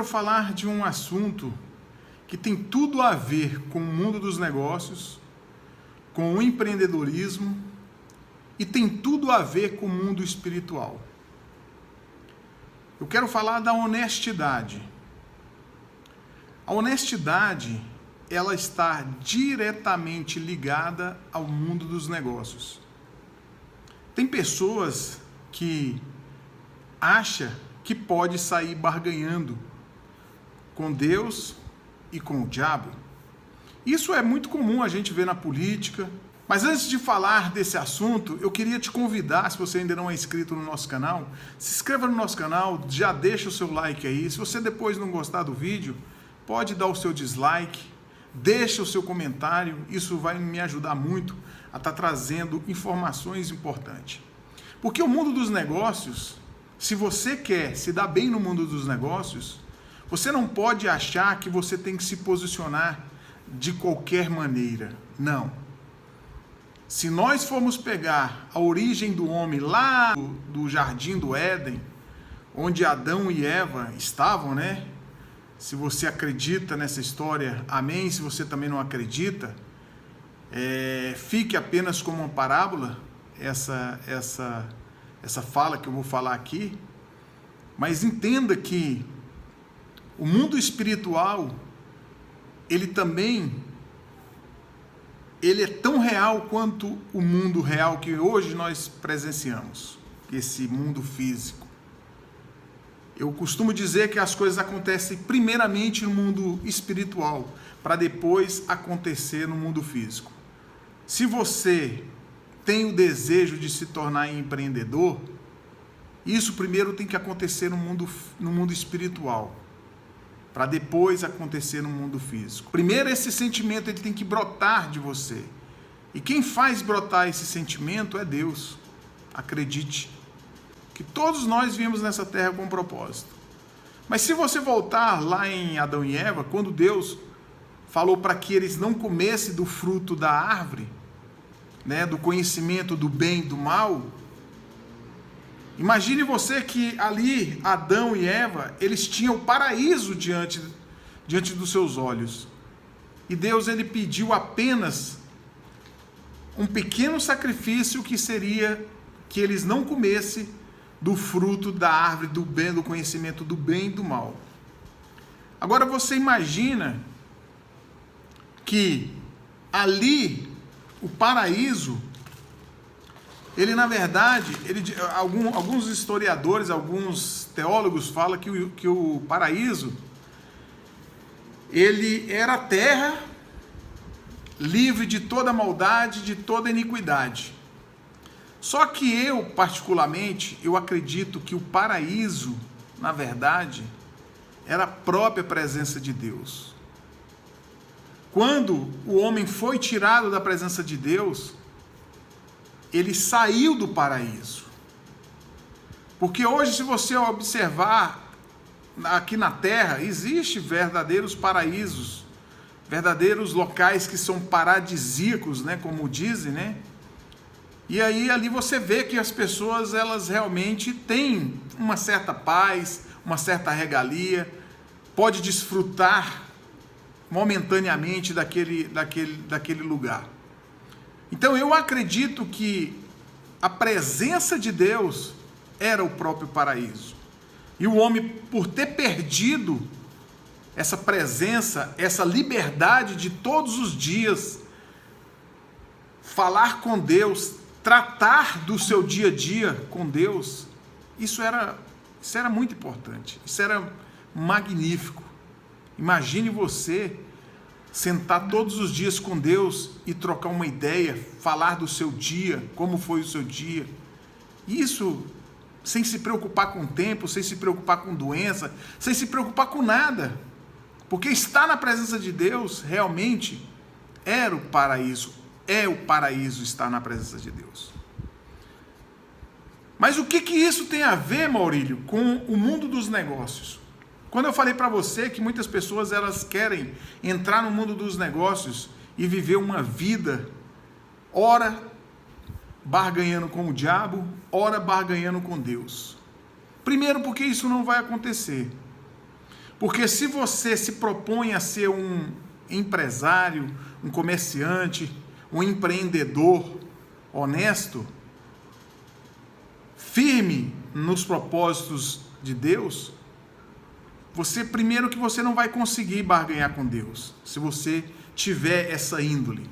falar de um assunto que tem tudo a ver com o mundo dos negócios, com o empreendedorismo e tem tudo a ver com o mundo espiritual. Eu quero falar da honestidade. A honestidade, ela está diretamente ligada ao mundo dos negócios. Tem pessoas que acham que pode sair barganhando com Deus e com o diabo. Isso é muito comum a gente ver na política. Mas antes de falar desse assunto, eu queria te convidar, se você ainda não é inscrito no nosso canal, se inscreva no nosso canal, já deixa o seu like aí. Se você depois não gostar do vídeo, pode dar o seu dislike, deixa o seu comentário, isso vai me ajudar muito a estar trazendo informações importantes. Porque o mundo dos negócios, se você quer se dar bem no mundo dos negócios, você não pode achar que você tem que se posicionar de qualquer maneira. Não. Se nós formos pegar a origem do homem lá do Jardim do Éden, onde Adão e Eva estavam, né? Se você acredita nessa história, amém. Se você também não acredita, fique apenas como uma parábola essa fala que eu vou falar aqui. Mas entenda que o mundo espiritual, ele é tão real quanto o mundo real que hoje nós presenciamos, esse mundo físico. Eu costumo dizer que as coisas acontecem primeiramente no mundo espiritual, para depois acontecer no mundo físico. Se você tem o desejo de se tornar empreendedor, isso primeiro tem que acontecer no mundo espiritual, para depois acontecer no mundo físico. Primeiro esse sentimento ele tem que brotar de você. E quem faz brotar esse sentimento é Deus. Acredite. Que todos nós viemos nessa terra com um propósito. Mas se você voltar lá em Adão e Eva, quando Deus falou para que eles não comessem do fruto da árvore, né, do conhecimento do bem e do mal, imagine você que ali, Adão e Eva, eles tinham o paraíso diante dos seus olhos. E Deus ele pediu apenas um pequeno sacrifício que seria que eles não comessem do fruto da árvore do bem, do conhecimento do bem e do mal. Agora você imagina que ali, o paraíso, ele na verdade, alguns historiadores, alguns teólogos falam que o paraíso, ele era a terra livre de toda maldade, de toda iniquidade. Só que eu, particularmente, eu acredito que o paraíso, na verdade, era a própria presença de Deus. Quando o homem foi tirado da presença de Deus, ele saiu do paraíso. Porque hoje, se você observar aqui na Terra, existem verdadeiros paraísos, verdadeiros locais que são paradisíacos, né, como dizem, né? E aí ali você vê que as pessoas, elas realmente têm uma certa paz, uma certa regalia, pode desfrutar momentaneamente daquele lugar. Então eu acredito que a presença de Deus era o próprio paraíso. E o homem, por ter perdido essa presença, essa liberdade de todos os dias falar com Deus, tratar do seu dia a dia com Deus, isso era muito importante, isso era magnífico. Imagine você sentar todos os dias com Deus e trocar uma ideia, falar do seu dia, como foi o seu dia. Isso sem se preocupar com o tempo, sem se preocupar com doença, sem se preocupar com nada. Porque estar na presença de Deus realmente era o paraíso. É o paraíso estar na presença de Deus. Mas o que isso tem a ver, Maurílio, com o mundo dos negócios? Quando eu falei para você que muitas pessoas elas querem entrar no mundo dos negócios e viver uma vida, ora barganhando com o diabo, ora barganhando com Deus. Primeiro, porque isso não vai acontecer. Porque se você se propõe a ser um empresário, um comerciante, um empreendedor honesto, firme nos propósitos de Deus, primeiro que você não vai conseguir barganhar com Deus, se você tiver essa índole.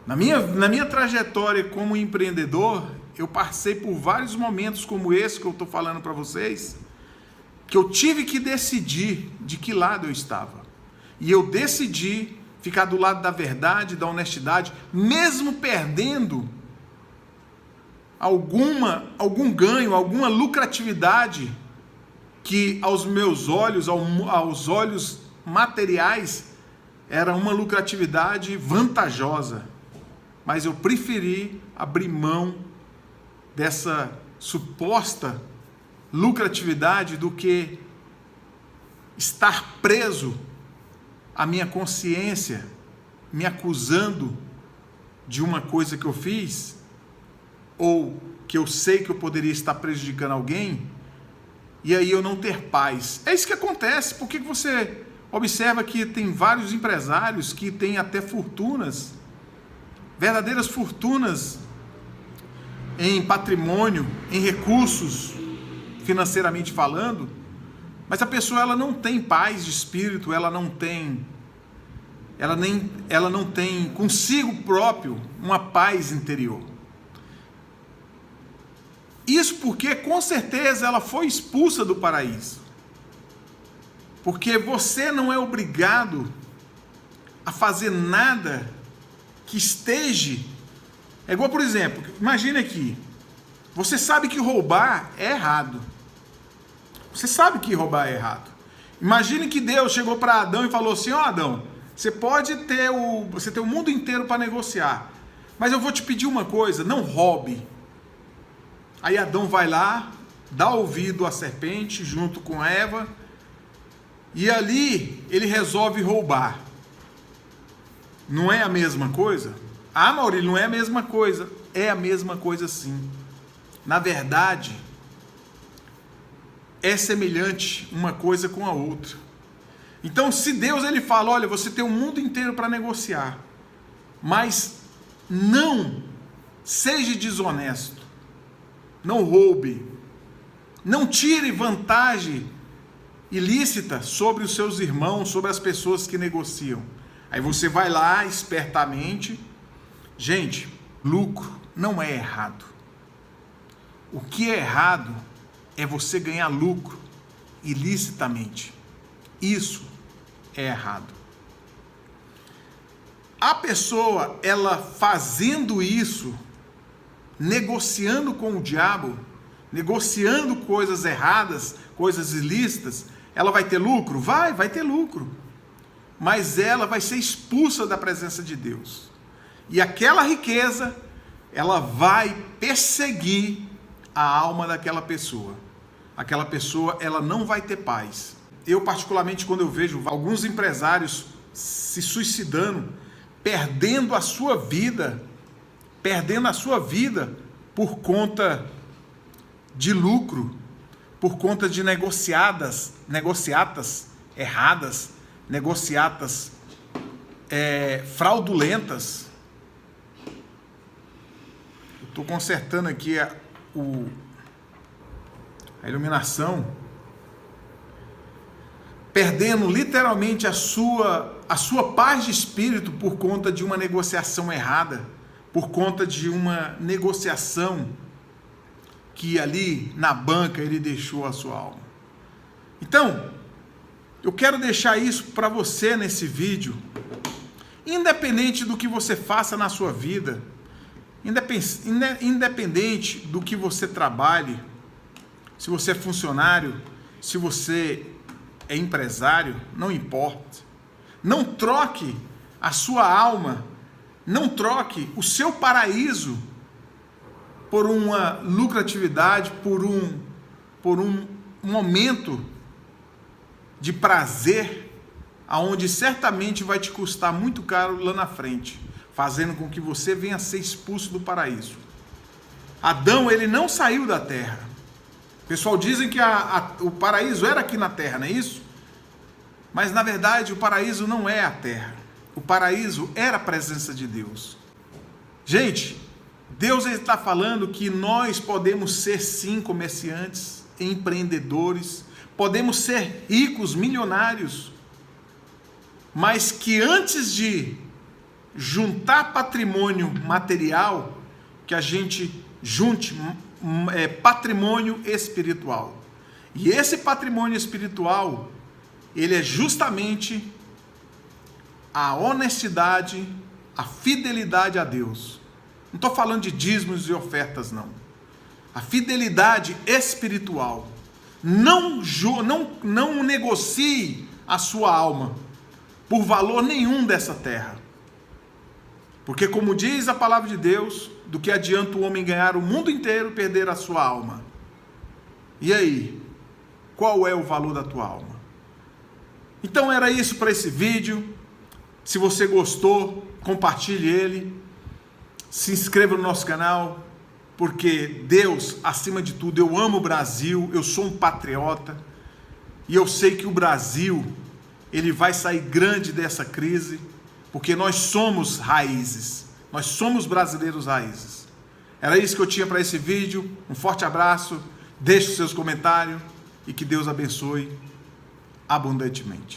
Na minha trajetória como empreendedor, eu passei por vários momentos como esse que eu estou falando para vocês, que eu tive que decidir de que lado eu estava. E eu decidi ficar do lado da verdade, da honestidade, mesmo perdendo algum ganho, alguma lucratividade que aos meus olhos, aos olhos materiais, era uma lucratividade vantajosa. Mas eu preferi abrir mão dessa suposta lucratividade do que estar preso à minha consciência, me acusando de uma coisa que eu fiz, ou que eu sei que eu poderia estar prejudicando alguém, e aí eu não ter paz. É isso que acontece. Por que você observa que tem vários empresários que têm até fortunas, verdadeiras fortunas em patrimônio, em recursos, financeiramente falando, mas a pessoa ela não tem paz de espírito, ela não tem consigo próprio uma paz interior. Isso porque com certeza ela foi expulsa do paraíso. Porque você não é obrigado a fazer nada que esteja... É igual, por exemplo, imagine aqui, você sabe que roubar é errado. Você sabe que roubar é errado. Imagine que Deus chegou para Adão e falou assim: ó, Adão, você tem o mundo inteiro para negociar, mas eu vou te pedir uma coisa, não roube. Aí Adão vai lá, dá ouvido à serpente junto com Eva, e ali ele resolve roubar. Não é a mesma coisa? Ah, Maurílio, não é a mesma coisa. É a mesma coisa sim. Na verdade, é semelhante uma coisa com a outra. Então, se Deus ele fala, olha, você tem o mundo inteiro para negociar, mas não seja desonesto, não roube, não tire vantagem ilícita sobre os seus irmãos, sobre as pessoas que negociam. Aí você vai lá espertamente. Gente, lucro não é errado. O que é errado é você ganhar lucro ilicitamente. Isso é errado. A pessoa, ela fazendo isso, negociando com o diabo, negociando coisas erradas, coisas ilícitas, ela vai ter lucro? Vai ter lucro. Mas ela vai ser expulsa da presença de Deus. E aquela riqueza, ela vai perseguir a alma daquela pessoa. Aquela pessoa, ela não vai ter paz. Eu, particularmente, quando eu vejo alguns empresários se suicidando, perdendo a sua vida por conta de lucro, por conta de negociatas erradas, negociatas fraudulentas. Eu estou consertando aqui a iluminação, perdendo literalmente a sua paz de espírito por conta de uma negociação errada, por conta de uma negociação que ali na banca ele deixou a sua alma. Então, eu quero deixar isso para você nesse vídeo, independente do que você faça na sua vida, independente do que você trabalhe, se você é funcionário, se você é empresário, não importa. Não troque a sua alma, não troque o seu paraíso por uma lucratividade, por um momento de prazer, aonde certamente vai te custar muito caro lá na frente, fazendo com que você venha a ser expulso do paraíso. Adão, ele não saiu da terra. pessoal dizem que o paraíso era aqui na terra, não é isso? Mas na verdade o paraíso não é a terra. O paraíso era a presença de Deus. Gente, Deus está falando que nós podemos ser sim comerciantes, empreendedores, podemos ser ricos, milionários, mas que antes de juntar patrimônio material, que a gente junte patrimônio espiritual. E esse patrimônio espiritual, ele é justamente a honestidade, a fidelidade a Deus. Não estou falando de dízimos e ofertas, não. A fidelidade espiritual. Não negocie a sua alma por valor nenhum dessa terra. Porque, como diz a palavra de Deus, do que adianta o homem ganhar o mundo inteiro e perder a sua alma? E aí? Qual é o valor da tua alma? Então era isso para esse vídeo. Se você gostou, compartilhe ele. Se inscreva no nosso canal, porque Deus, acima de tudo, eu amo o Brasil, eu sou um patriota, e eu sei que o Brasil, ele vai sair grande dessa crise, porque nós somos raízes, nós somos brasileiros raízes. Era isso que eu tinha para esse vídeo. Um forte abraço, deixe os seus comentários e que Deus abençoe abundantemente.